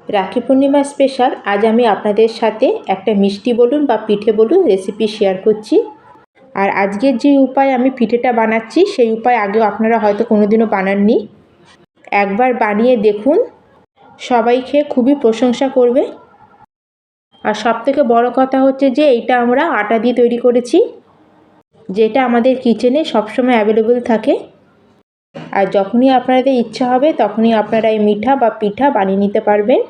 Rakhi Purnima special আজ আমি আপনাদের সাথে একটা মিষ্টি বলুন বা পিঠে বলুন রেসিপি শেয়ার করছি। আর আজকের যে উপায় আমি পিঠেটা বানাচ্ছি সেই উপায় আগেও আপনারা হয়তো কোনোদিনও বানাননি। একবার বানিয়ে দেখুন, সবাই খেয়ে খুবই প্রশংসা করবে। আর সবথেকে বড় কথা হচ্ছে যে এইটা আমরা আটা দিয়ে তৈরি করেছি, যেটা আমাদের কিচেনে সবসময় অ্যাভেলেবল থাকে। আর যখনই আপনাদের ইচ্ছা হবে তখনই আপনারা এই মিঠা বা পিঠা বানিয়ে নিতে পারবেন।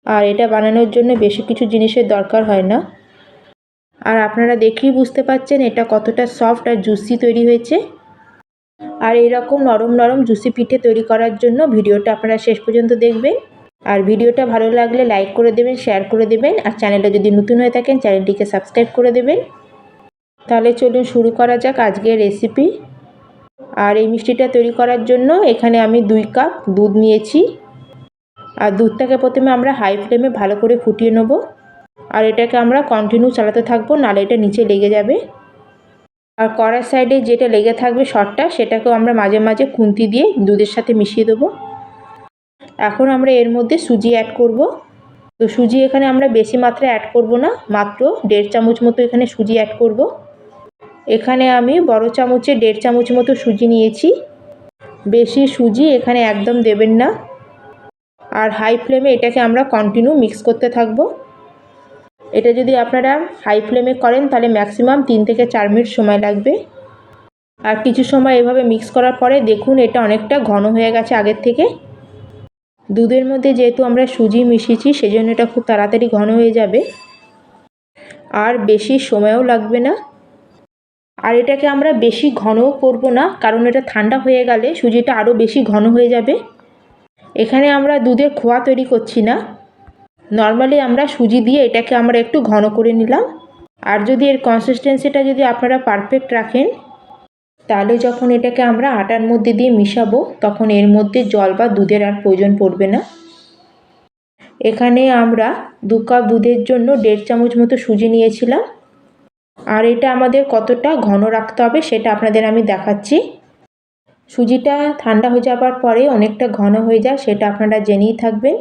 আর এটা বানানোর জন্য বেশি কিছু জিনিসের দরকার হয় না। আর আপনারা দেখেই বুঝতে পারছেন এটা কতটা সফট আর জুসি তৈরি হয়েছে। আর এরকম নরম নরম জুসি পিঠে তৈরি করার জন্য ভিডিওটা আপনারা শেষ পর্যন্ত দেখবেন। আর ভিডিওটা ভালো লাগলে লাইক করে দেবেন, শেয়ার করে দেবেন। আর চ্যানেলটা যদি নতুন হয়ে থাকেন চ্যানেলটিকে সাবস্ক্রাইব করে দেবেন। তাহলে চলুন শুরু করা যাক আজকের রেসিপি। আর এই মিষ্টিটা তৈরি করার জন্য এখানে আমি 2 কাপ দুধ নিয়েছি। আর দুধটাকে প্রথমে আমরা হাই ফ্লেমে ভালো করে ফুটিয়ে নেব। আর এটাকে আমরা কন্টিনিউ চালাতে থাকবো, নাহলে এটা নিচে লেগে যাবে। আর কড়ার সাইডে যেটা লেগে থাকবে শর্টটা, সেটাকেও আমরা মাঝে মাঝে খুন্তি দিয়ে দুধের সাথে মিশিয়ে দেবো। এখন আমরা এর মধ্যে সুজি অ্যাড করব। তো সুজি এখানে আমরা বেশি মাত্রায় অ্যাড করব না, মাত্র 1.5 চামচ মতো এখানে সুজি অ্যাড করব। এখানে আমি বড় চামচে 1.5 চামচ মতো সুজি নিয়েছি। বেশি সুজি এখানে একদম দেবেন না। আর হাই ফ্লেমে এটাকে আমরা কন্টিনিউ মিক্স করতে থাকবো। এটা যদি আপনারা হাই ফ্লেমে করেন তাহলে ম্যাক্সিমাম 3 থেকে 4 মিনিট সময় লাগবে। আর কিছু সময় এভাবে মিক্স করার পরে দেখুন এটা অনেকটা ঘন হয়ে গেছে আগের থেকে। দুধের মধ্যে যেহেতু আমরা সুজি মিশিয়েছি সেজন্য এটা খুব তাড়াতাড়ি ঘন হয়ে যাবে, আর বেশি সময়ও লাগবে না। আর এটাকে আমরা বেশি ঘনও করব না, কারণ এটা ঠান্ডা হয়ে গেলে সুজিটা আরও বেশি ঘন হয়ে যাবে। এখানে আমরা দুধের খোয়া তৈরি করছি না, নর্মালি আমরা সুজি দিয়ে এটাকে আমরা একটু ঘন করে নিলাম। আর যদি এর কনসিস্টেন্সিটা যদি আপনারা পারফেক্ট রাখেন, তাহলে যখন এটাকে আমরা আটার মধ্যে দিয়ে মিশাবো তখন এর মধ্যে জল বা দুধের আর প্রয়োজন পড়বে না। এখানে আমরা 2 কাপ দুধের জন্য 1.5 চামচ মতো সুজি নিয়েছিলাম। আর এটা আমাদের কতটা ঘন রাখতে হবে সেটা আপনাদের আমি দেখাচ্ছি। সুজিটা ঠান্ডা হয়ে যাবার পরে অনেকটা ঘন হয়ে যায়, সেটা আপনারা জেনেই থাকবেন।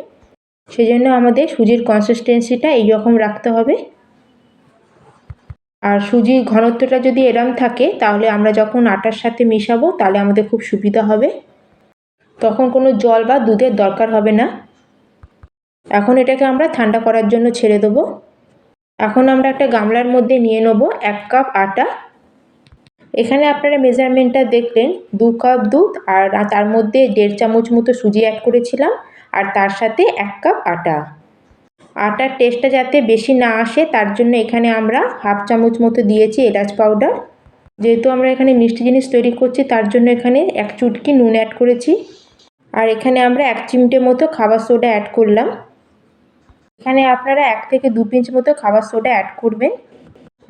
সেজন্য আমাদের সুজির কনসিস্টেন্সিটা এইরকম রাখতে হবে। আর সুজির ঘনত্বটা যদি এরম থাকে তাহলে আমরা যখন আটার সাথে মেশাবো তাহলে আমাদের খুব সুবিধা হবে, তখন কোনো জল বা দুধের দরকার হবে না। এখন এটাকে আমরা ঠান্ডা করার জন্য ছেড়ে দেবো। এখন আমরা একটা গামলার মধ্যে নিয়ে নেব 1 কাপ আটা। এখানে আপনারা মেজারমেন্টটা দেখলেন, 2 কাপ দুধ আর তার মধ্যে 1.5 চামচ মতো সুজি অ্যাড করেছিলাম, আর তার সাথে 1 কাপ আটা। আটার টেস্টটা যাতে বেশি না আসে তার জন্য এখানে আমরা 1/2 চামচ মতো দিয়েছি এলাচ পাউডার। যেহেতু আমরা এখানে মিষ্টি জিনিস তৈরি করছি তার জন্য এখানে 1 চুটকি নুন অ্যাড করেছি। আর এখানে আমরা 1 চিমটে মতো খাবার সোডা অ্যাড করলাম। এখানে আপনারা 1 থেকে 2 পিঞ্চ মতো খাবার সোডা অ্যাড করবেন,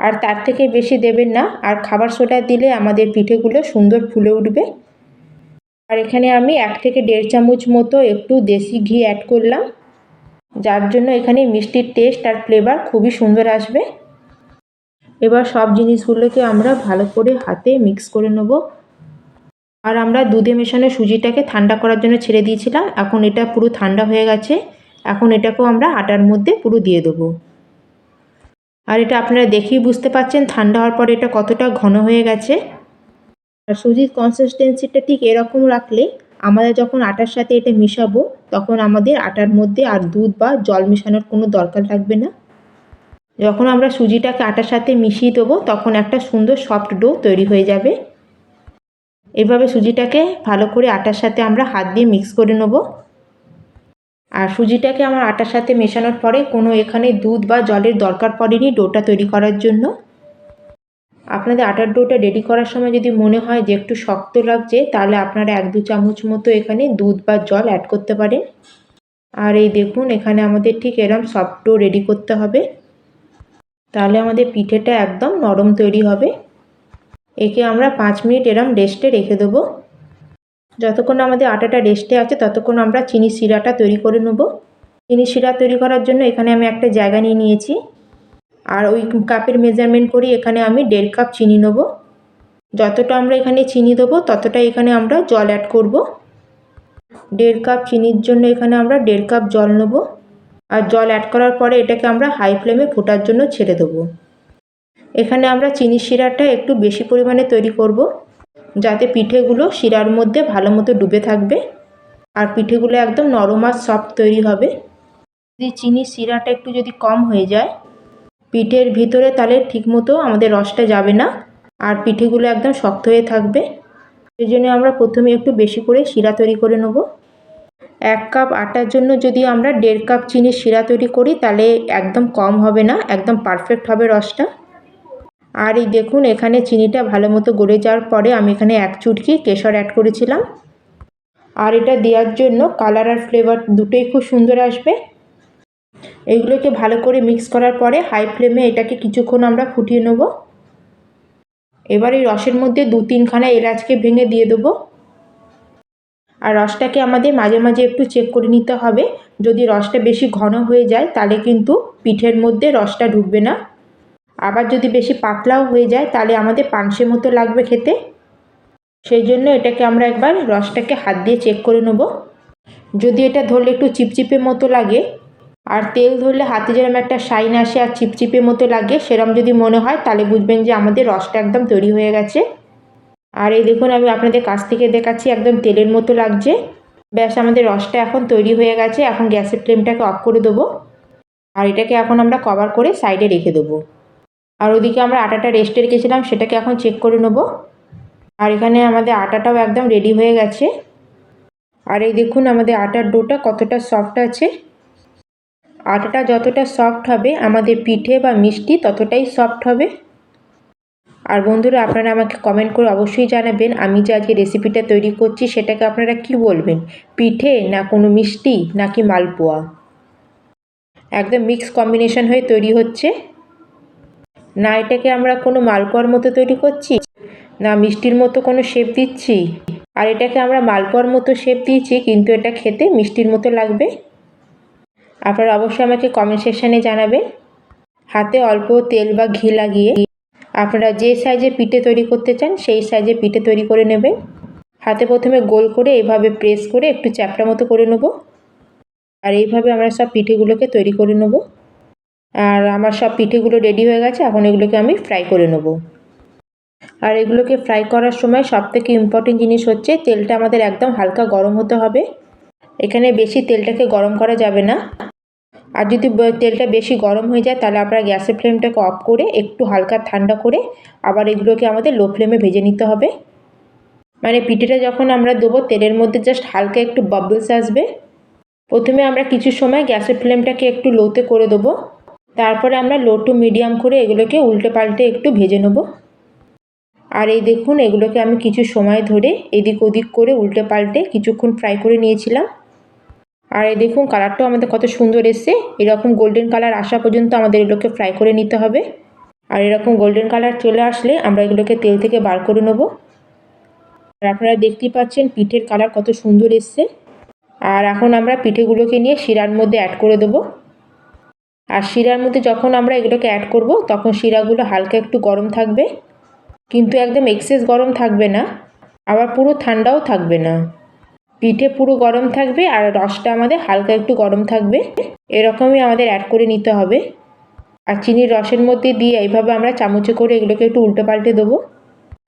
আর তার থেকে বেশি দেবেন না। আর খাবার সোডা দিলে আমাদের পিঠেগুলো সুন্দর ফুলে উঠবে। আর এখানে আমি 1 থেকে 1.5 চামচ মতো একটু দেশি ঘি অ্যাড করলাম, যার জন্য এখানে মিষ্টির টেস্ট আর ফ্লেভার খুবই সুন্দর আসবে। এবার সব জিনিসগুলোকে আমরা ভালো করে হাতে মিক্স করে নেব। আর আমরা দুধে মেশানো সুজিটাকে ঠান্ডা করার জন্য ছেড়ে দিয়েছিলাম, এখন এটা পুরো ঠান্ডা হয়ে গেছে। এখন এটাকেও আমরা আটার মধ্যে পুরো দিয়ে দেবো। আর এটা আপনারা দেখেই বুঝতে পারছেন ঠান্ডা হওয়ার পরে এটা কতটা ঘন হয়ে গেছে। আর সুজির কনসিস্টেন্সিটা ঠিক এরকম রাখলে আমাদের যখন আটার সাথে এটা মিশাবো তখন আমাদের আটার মধ্যে আর দুধ বা জল মেশানোর কোনো দরকার লাগবে না। যখন আমরা সুজিটাকে আটার সাথে মিশিয়ে দেবো তখন একটা সুন্দর সফট ডো তৈরি হয়ে যাবে। এভাবে সুজিটাকে ভালো করে আটার সাথে আমরা হাত দিয়ে মিক্স করে নেব। আর সুজিটাকে আমার আটার সাথে মেশানোর পরে কোনো এখানে দুধ বা জলের দরকার পড়েনি ডোটা তৈরি করার জন্য। আপনাদের আটার ডোটা রেডি করার সময় যদি মনে হয় যে একটু শক্ত লাগছে তাহলে আপনারা 1-2 চামচ মতো এখানে দুধ বা জল অ্যাড করতে পারেন। আর এই দেখুন এখানে আমাদের ঠিক এরম সফট ডো রেডি করতে হবে, তাহলে আমাদের পিঠেটা একদম নরম তৈরি হবে। একে আমরা 5 মিনিট এরম রেস্টে রেখে দেবো। যতক্ষণ আমাদের আটাটা রেস্টে আছে ততক্ষণ আমরা চিনি শিরাটা তৈরি করে নেব। চিনি শিরা তৈরি করার জন্য এখানে আমি একটা জায়গা নিয়ে নিয়েছি, আর ওই কাপের মেজারমেন্ট করি এখানে আমি 1.5 কাপ চিনি নেব। যতটা আমরা এখানে চিনি দেবো ততটা এখানে আমরা জল অ্যাড করব। 1.5 কাপ চিনির জন্য এখানে আমরা 1.5 কাপ জল নেব। আর জল অ্যাড করার পরে এটাকে আমরা হাই ফ্লেমে ফোটার জন্য ছেড়ে দেবো। এখানে আমরা চিনির শিরাটা একটু বেশি পরিমাণে তৈরি করব, যাতে পিঠেগুলো শিরার মধ্যে ভালো মতো ডুবে থাকবে আর পিঠেগুলো একদম নরম আর সফট তৈরি হবে। যদি চিনির শিরাটা একটু যদি কম হয়ে যায় পিঠের ভিতরে, তাহলে ঠিকমতো আমাদের রসটা যাবে না আর পিঠেগুলো একদম শক্ত হয়ে থাকবে। সেই জন্য আমরা প্রথমে একটু বেশি করে শিরা তৈরি করে নেব। 1 কাপ আটার জন্য যদি আমরা 1.5 কাপ চিনির শিরা তৈরি করি তাহলে একদম কম হবে না, একদম পারফেক্ট হবে রসটা। আর এই দেখুন এখানে চিনিটা ভালো মতো গলে যাওয়ার পরে আমি এখানে 1 চুটকি কেশর অ্যাড করেছিলাম। আর এটা দেওয়ার জন্য কালার আর ফ্লেভার দুটোই খুব সুন্দর আসবে। এইগুলোকে ভালো করে মিক্স করার পরে হাই ফ্লেমে এটাকে কিছুক্ষণ আমরা ফুটিয়ে নেব। এবার এই রসের মধ্যে 2-3 খানা এলাচকে ভেঙে দিয়ে দেবো। আর রসটাকে আমাদের মাঝে মাঝে একটু চেক করে নিতে হবে। যদি রসটা বেশি ঘন হয়ে যায় তাহলে কিন্তু পিঠের মধ্যে রসটা ঢুকবে না। আবার যদি বেশি পাতলাও হয়ে যায় তাহলে আমাদের পানসে মতো লাগবে খেতে। সেই জন্য এটাকে আমরা একবার রসটাকে হাত দিয়ে চেক করে নেব। যদি এটা ধরলে একটু চিপচিপে মতো লাগে আর তেল ধরলে হাতে যেরকম একটা শাইন আসে আর চিপচিপে মতো লাগে, সেরকম যদি মনে হয় তাহলে বুঝবেন যে আমাদের রসটা একদম তৈরি হয়ে গেছে। আর এই দেখুন আমি আপনাদের কাছ থেকে দেখাচ্ছি, একদম তেলের মতো লাগছে। ব্যাস আমাদের রসটা এখন তৈরি হয়ে গেছে। এখন গ্যাসের ফ্লেমটাকে অফ করে দেবো আর এটাকে এখন আমরা কভার করে সাইডে রেখে দেবো। আর ওদিকে আমরা আটাটা রেস্টে রেখেছিলাম সেটাকে এখন চেক করে নেব। আর এখানে আমাদের আটাটাও একদম রেডি হয়ে গেছে। আর এই দেখুন আমাদের আটার ডোটা কতটা সফট আছে। আটাটা যতটা সফট হবে আমাদের পিঠে বা মিষ্টি ততটাই সফট হবে। আর বন্ধুরা আপনারা আমাকে কমেন্ট করে অবশ্যই জানাবেন আমি যে আজকে রেসিপিটা তৈরি করছি সেটাকে আপনারা কি বলবেন, পিঠে না কোনো মিষ্টি নাকি মালপোয়া। একদম মিক্স কম্বিনেশন হয়ে তৈরি হচ্ছে। না এটাকে আমরা কোনো মালপোয়ার মতো তৈরি করছি না মিষ্টির মতো কোনো শেপ দিচ্ছি। আর এটাকে আমরা মালপোয়ার মতো শেপ দিয়েছি কিন্তু এটা খেতে মিষ্টির মতো লাগবে। আপনারা অবশ্যই আমাকে কমেন্ট সেকশানে জানাবেন। হাতে অল্প তেল বা ঘি লাগিয়ে আপনারা যে সাইজে পিঠে তৈরি করতে চান সেই সাইজে পিঠে তৈরি করে নেবেন। হাতে প্রথমে গোল করে এভাবে প্রেস করে একটু চ্যাপটা মতো করে নেব। আর এইভাবে আমরা সব পিঠেগুলোকে তৈরি করে নেব। আর আমার সব পিঠেগুলো রেডি হয়ে গেছে। এখন এগুলোকে আমি ফ্রাই করে নেব। আর এগুলোকে ফ্রাই করার সময় সবথেকে ইম্পর্টেন্ট জিনিস হচ্ছে তেলটা আমাদের একদম হালকা গরম হতে হবে। এখানে বেশি তেলটাকে গরম করা যাবে না। আর যদি তেলটা বেশি গরম হয়ে যায় তাহলে আপনারা গ্যাসের ফ্লেমটাকে অফ করে একটু হালকা ঠান্ডা করে আবার এগুলোকে আমাদের লো ফ্লেমে ভেজে নিতে হবে। মানে পিঠেটা যখন আমরা দেবো তেলের মধ্যে জাস্ট হালকা একটু বাবলস আসবে। প্রথমে আমরা কিছু সময় গ্যাসের ফ্লেমটাকে একটু লোতে করে দেবো, তারপরে আমরা লো টু মিডিয়াম করে এগুলোকে উল্টে পাল্টে একটু ভেজে নেব। আর এই দেখুন এগুলোকে আমি কিছু সময় ধরে এদিক ওদিক করে উল্টে পাল্টে কিছুক্ষণ ফ্রাই করে নিয়েছিলাম। আর এই দেখুন কালারটাও আমাদের কত সুন্দর এসছে। এরকম গোল্ডেন কালার আসা পর্যন্ত আমাদের এগুলোকে ফ্রাই করে নিতে হবে। আর এরকম গোল্ডেন কালার চলে আসলে আমরা এগুলোকে তেল থেকে বার করে নেব। আর আপনারা দেখতেই পাচ্ছেন পিঠের কালার কত সুন্দর এসছে। আর এখন আমরা পিঠেগুলোকে নিয়ে শিরার মধ্যে অ্যাড করে দেবো। আর শিরার মধ্যে যখন আমরা এগুলোকে অ্যাড করব তখন শিরাগুলো হালকা একটু গরম থাকবে, কিন্তু একদম এক্সেস গরম থাকবে না, আবার পুরো ঠান্ডাও থাকবে না। পিঠে পুরো গরম থাকবে আর রসটা আমাদের হালকা একটু গরম থাকবে। এরকমই আমাদের অ্যাড করে নিতে হবে। আর চিনির রসের মধ্যে দিয়ে এইভাবে আমরা চামচে করে এগুলোকে একটু উল্টে পাল্টে দেবো।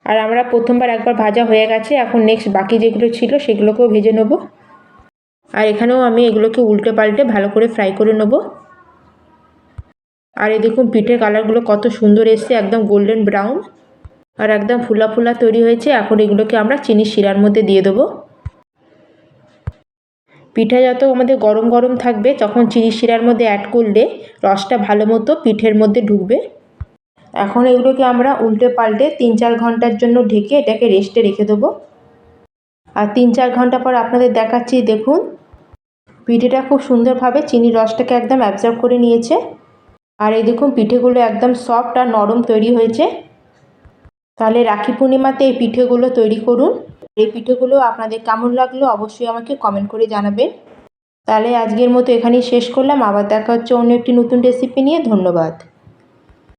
আর আমরা প্রথমবার একবার ভাজা হয়ে গেছে, এখন নেক্সট বাকি যেগুলো ছিল সেগুলোকেও ভেজে নেব। আর এখানেও আমি এগুলোকে উল্টে পাল্টে ভালো করে ফ্রাই করে নেব। আর এই দেখুন পিঠের কালারগুলো কত সুন্দর এসছে, একদম গোল্ডেন ব্রাউন আর একদম ফুলা ফুলা তৈরি হয়েছে। এখন এগুলোকে আমরা চিনির শিরার মধ্যে দিয়ে দেবো। পিঠা যত আমাদের গরম গরম থাকবে তখন চিনির শিরার মধ্যে অ্যাড করলে রসটা ভালো মতো পিঠের মধ্যে ঢুকবে। এখন এগুলোকে আমরা উল্টে পাল্টে 3-4 ঘন্টার জন্য ঢেকে এটাকে রেস্টে রেখে দেবো। আর 3-4 ঘন্টা পর আপনাদের দেখাচ্ছি, দেখুন পিঠেটা খুব সুন্দরভাবে চিনির রসটাকে একদম অ্যাবজর্ব করে নিয়েছে। আর এই দেখুন পিঠেগুলো একদম সফট আর নরম তৈরি হয়েছে। তাহলে রাখি পূর্ণিমাতে এই পিঠেগুলো তৈরি করুন। এই পিঠেগুলো আপনাদের কেমন লাগলো অবশ্যই আমাকে কমেন্ট করে জানাবেন। তাহলে আজকের মতো এখানেই শেষ করলাম। আবার দেখা হচ্ছে অন্য একটি নতুন রেসিপি নিয়ে। ধন্যবাদ।